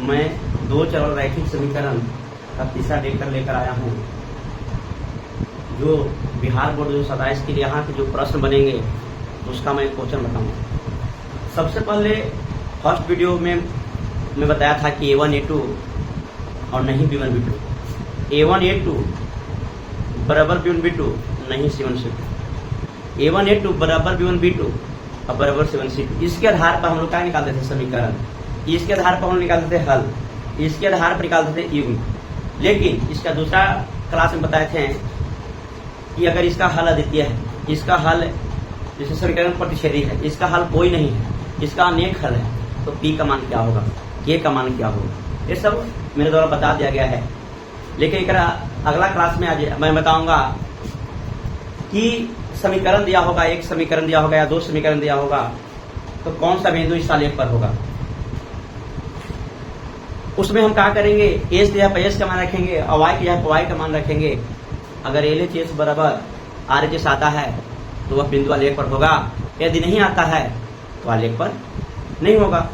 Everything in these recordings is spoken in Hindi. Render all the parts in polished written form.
मैं दो चर रैखिक समीकरण का तीसरा लेकर आया हूँ। जो बिहार बोर्ड 2027 के लिए यहाँ के जो प्रश्न बनेंगे उसका मैं क्वेश्चन बताऊँगा। सबसे पहले फर्स्ट वीडियो में मैं बताया था कि A1 A2 और नहीं B1 B2, A1 A2 बराबर B1 B2 नहीं C1 C2, A1 A2 बराबर B1 B2 और बराबर C1 C2। इसके आधार पर हम लोग क्या निकालते थे समीकरण, इसके आधार पर हम निकालते थे हल, इसके आधार पर निकालते थे युग्म। लेकिन इसका दूसरा क्लास में बताए थे कि अगर इसका हल अद्वितीय है, इसका हल जैसे समीकरण प्रतिच्छेदी है, इसका हल कोई नहीं है, इसका अनेक हल है, तो P का मान क्या होगा, K का मान क्या होगा, ये सब मेरे द्वारा बता दिया गया है। लेकिन एक अगला क्लास में आज मैं बताऊंगा कि समीकरण दिया होगा, एक समीकरण दिया होगा या दो समीकरण दिया होगा, तो कौन सा बिंदु इस आलेख पर होगा। उसमें हम क्या करेंगे, एस दिया पर एस का मान रखेंगे और वाई की जगह पर वाई का मान रखेंगे। अगर LHS बराबर RHS आता है तो वह बिंदु आलेख पर होगा, यदि नहीं आता है तो आलेख पर नहीं होगा।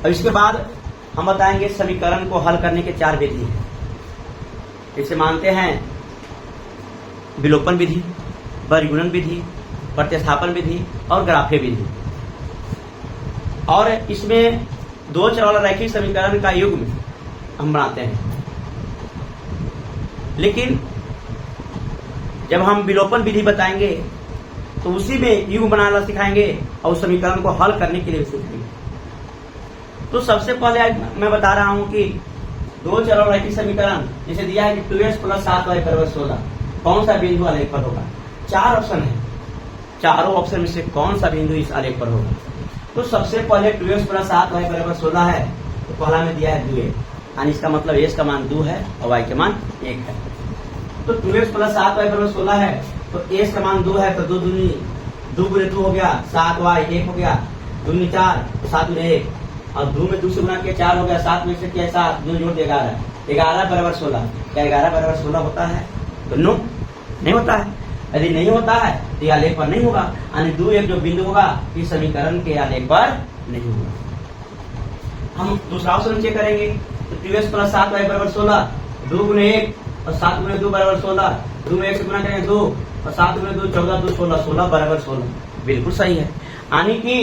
और इसके बाद हम बताएंगे समीकरण को हल करने के 4 विधि हैं। इसे मानते हैं विलोपन विधि, वर्गुणन विधि, प्रतिस्थापन विधि और ग्राफे विधि। और इसमें दो चर वाला रैखिक समीकरण का युग्म हम बनाते हैं। लेकिन जब हम विलोपन विधि बताएंगे तो उसी में युग्म बनाना सिखाएंगे और उस समीकरण को हल करने के लिए सिखाएंगे। तो सबसे पहले मैं बता रहा हूं कि दो चर और रैखिक समीकरण जैसे दिया है कि 2x + 7y = 16, कौन सा बिंदु आलेख पर होगा। 4 ऑप्शन है, चारों ऑप्शन में से कौन सा बिंदु इस आलेख पर होगा। तो सबसे पहले 2x + 7y = 16 है, तो पहला में दिया है 2a, यानी इसका मतलब s का मान 2 है और y का मान 1 है। तो 2x + 7y = 16 है, तो s का मान 2 है, तो 2 × 2 हो गया 7y, 1 हो गया, 2 × 4 तो 7 × 1 और 2 में 2 से गुणा किया 4 हो गया, 7 में से किया 7, 2 जोड़ 11, 11 = 16। क्या 11 = 16 होता है? तो नो, नहीं होता है। यदि नहीं होता है तो यह आलेख पर नहीं होगा, यानी 2 1 जो बिंदु होगा इस समीकरण के आलेख पर नहीं होगा। हम दूसरा ऑप्शन चेक करेंगे, तो 2x + 7y = 16, 2 × 1 और 7 × 2 = 16, 2 में 1 से गुणा करेंगे 2 और 7 × 2 14, 2 16, 16 = 16। बिल्कुल सही है। यानी कि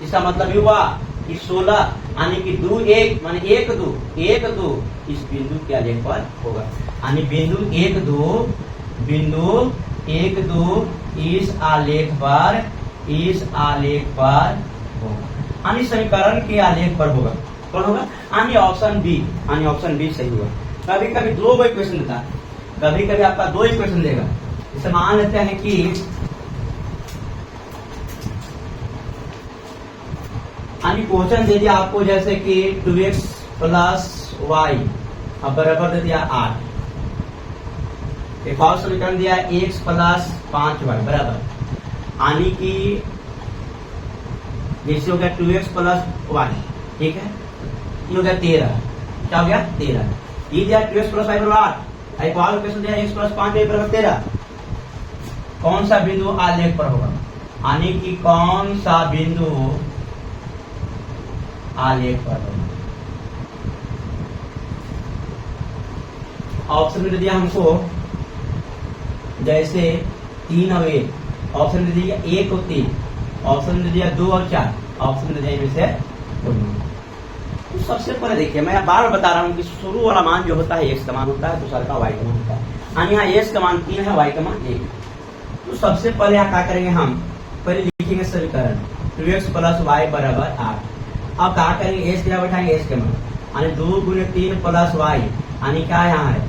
इसका मतलब ये हुआ कि 16 यानी कि 2 1 माने 1 2 इस बिंदु के आलेख पर होगा। यानी बिंदु 1 2 इस आलेख पर होगा, यानी समीकरण के आलेख पर होगा। कौन होगा? यानी ऑप्शन बी सही होगा। कभी कभी 2 इक्वेशन देता है, कभी कभी आपका 2 इक्वेशन देगा। जैसे मान लेते हैं कि क्वेश्चन दे दिया आपको, जैसे कि 2x + y बराबर दे दिया 8। एक और समीकरण दिया है x + 5y बराबर, यानी कि जैसे हो गया 2x + y, ठीक है, ये हो गया 13। क्या हो गया? 13। ये दिया 2x + y = 8। एक और क्वेश्चन दिया x + 5y = 13। कौन सा बिंदु आलेख पर होगा? यानी कि कौन सा बिंदु आलेख पर होगा। ऑप्शन में दे दिया हमको, जैसे 3 और 1, ऑप्शन दे दिया 1 और 3, ऑप्शन दे दिया 2 और 4, ऑप्शन दे दिया इनमें से कोई नहीं। तो सबसे पहले देखिए, मैं बार बता रहा हूँ कि शुरू वाला मान जो होता है x का मान होता है, दूसरा का y का मान होता है। यानी यहाँ s का मान 3 है, y का मान 1। तो सबसे पहले यहाँ क्या करेंगे, हम पहले लिखेंगे समीकरण 2x + y = 8। अब क्या करेंगे, s क्या बैठाएंगे, s के मान, यानी 2 × 3 + y, यानी क्या यहाँ है,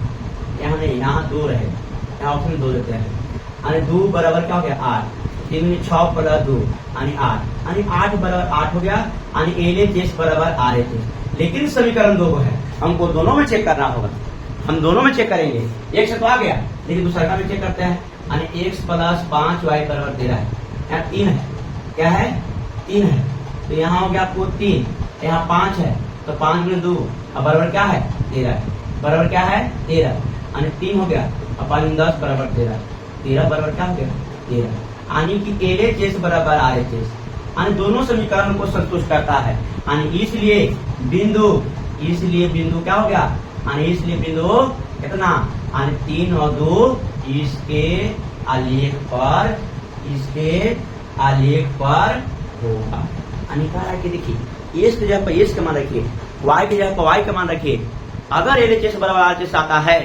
यहाँ नहीं, यहाँ 2 रहे, यहाँ ऑप्शन 2 देते हैं, यानी 2 बराबर क्या हो गया 8, 3 × 6 + 2 यानी 8, यानी 8 बराबर 8 हो गया, यानी LHS बराबर RHS। लेकिन समीकरण 2 है, हमको दोनों में चेक करना होगा, हम दोनों में चेक करेंगे। एक से तो आ गया, लेकिन दूसरा में चेक करते हैं, यानी x + 5y = 13 है, यहाँ 3 है, क्या है 3 है, तो यहाँ हो गया आपको 3, यहाँ 5 है, तो 5 × 2 अब बराबर क्या है 13 है, बराबर क्या है 13, यानी 3 हो गया, अब 5 × 10 = 13, 13 बराबर क्या हो गया 13, यानी कि LHS बराबर RHS, यानी दोनों समीकरण को संतुष्ट करता है। यानी इसलिए बिंदु क्या हो गया, यानी इसलिए बिंदु कितना, यानी 3 और 2 इसके आलेख पर होगा। यानी कहा है कि देखिए एस की जगह पर एस का मान रखिए, वाई की जगह पर वाई का मान रखिए। अगर एलएचएस बराबर आरएचएस आता है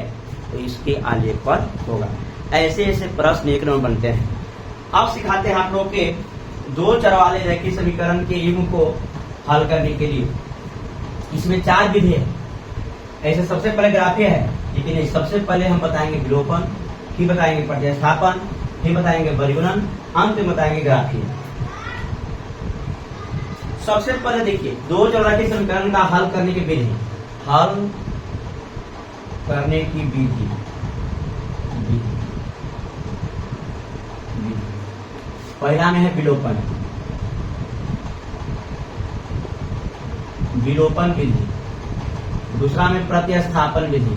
तो इसके आलेख पर होगा। ऐसे ऐसे प्रश्न एक नंबर बनते हैं। अब सिखाते हैं आप लोग के दो चर वाले रेखीय समीकरण के युग्म को हल करने के लिए। इसमें 4 विधि है। ऐसे सबसे पहले ग्राफीय है, लेकिन सबसे पहले हम बताएंगे विलोपन, फिर बताएंगे प्रतिस्थापन, फिर बताएंगे वर्गीकरण, अंत में बताएंगे ग्राफीय। सबसे पहले देखिए दो चर रेखीय समीकरण का हल करने की विधि, पहला में है विलोपन विधि, दूसरा में प्रतिस्थापन विधि,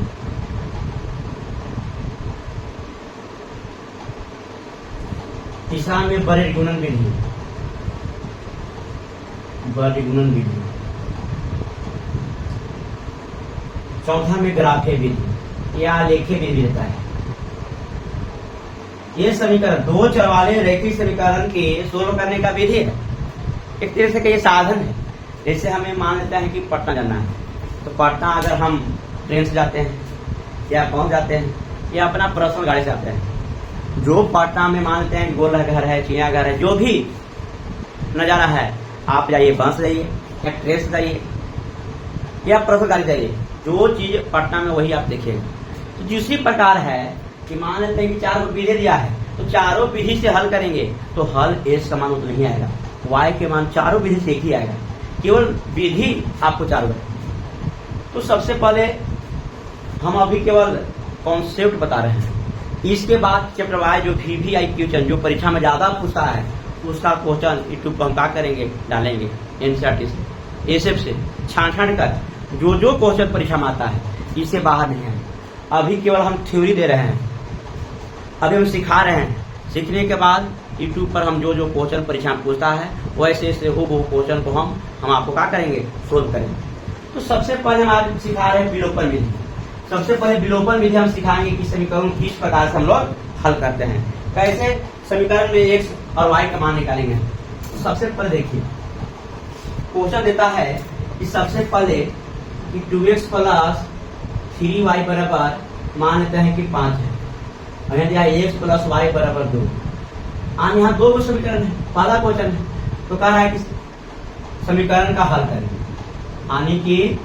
तीसरा में वर्गीकरण विधि, चौथा में ग्राफीय विधि या आलेखीय विधि रहता है। ये समीकरण दो चर वाले रेखीय समीकरण के सोल्व करने का विधि है, एक तरह से ये साधन है। जैसे हमें मान लेते हैं कि पटना जाना है, तो पटना अगर हम ट्रेन से जाते हैं या पहुंच जाते हैं या अपना पर्सनल गाड़ी से आते हैं, जो पटना में मान लेते हैं गोल घर है, चिड़ियाघर है, जो भी नजारा है, आप जाइए बस से जाइए या ट्रेन से जाइए या पर्सनल गाड़ी जाइए, जो चीज पटना में वही आप देखिएगा। तो जिसी प्रकार है कि मान लेते हैं कि 4 विधि दिया है, तो चारों विधि से हल करेंगे तो हल एस का मान उतना नहीं आएगा, वाई के मान चारों विधि से एक ही आएगा, केवल विधि आपको चारों है। तो सबसे पहले हम अभी केवल कॉन्सेप्ट बता रहे हैं। इसके बाद चैप्टर वाइज जो VVI क्वेश्चन जो परीक्षा में ज्यादा पूछता है उसका क्वेश्चन यूट्यूब पर हम क्या करेंगे, डालेंगे NCERT से, SF से छांट कर जो क्वेश्चन परीक्षा में आता है इससे बाहर नहीं है। अभी केवल हम थ्योरी दे रहे हैं, अभी हम सिखा रहे हैं। सीखने के बाद यूट्यूब पर हम जो क्वेश्चन परीक्षा में पूछता है वैसे ऐसे वो क्वेश्चन को हम आपको क्या करेंगे, सोल्व करेंगे। तो सबसे पहले हम आज सिखा रहे हैं विलोपन विधि। सबसे पहले विलोपन विधि हम सिखाएंगे कि समीकरण किस प्रकार से हम लोग हल करते हैं, कैसे समीकरण में x और y का मान निकालेंगे। तो सबसे पहले देखिए क्वेश्चन देता है कि सबसे पहले कि 2x प्लस 3y बराबर मान लेते हैं कि 5 है, और यहाँ x प्लस y बराबर 2। यहाँ 2 समीकरण है, पहला क्वेश्चन है, तो कह रहा है कि समीकरण का हल करें, यानी कि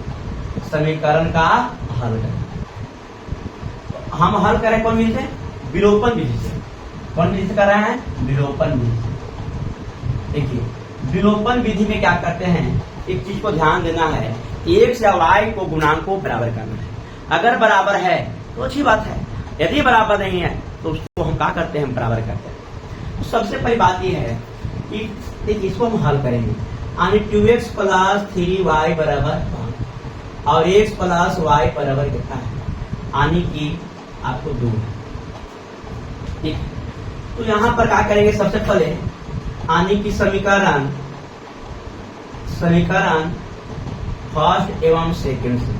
समीकरण का हल करें। हम हल करें कौन विधि से, विलोपन विधि से। कौन विधि से कर रहे हैं, विलोपन विधि से। देखिए विलोपन विधि में क्या करते हैं, एक चीज को ध्यान देना है, x या y को गुणांक को बराबर करना है। अगर बराबर है तो अच्छी बात है, यदि बराबर नहीं है तो उसको हम क्या करते हैं, बराबर करते हैं। तो सबसे पहली बात यह है कि इसको हम हल करेंगे, यानी 2x प्लस 3y बराबर 5 और x प्लस y बराबर कितना है, यानी कि आपको 2 है। ठीक, तो यहां पर क्या करेंगे, सबसे पहले यानी कि समीकरण फर्स्ट एवं सेकंड से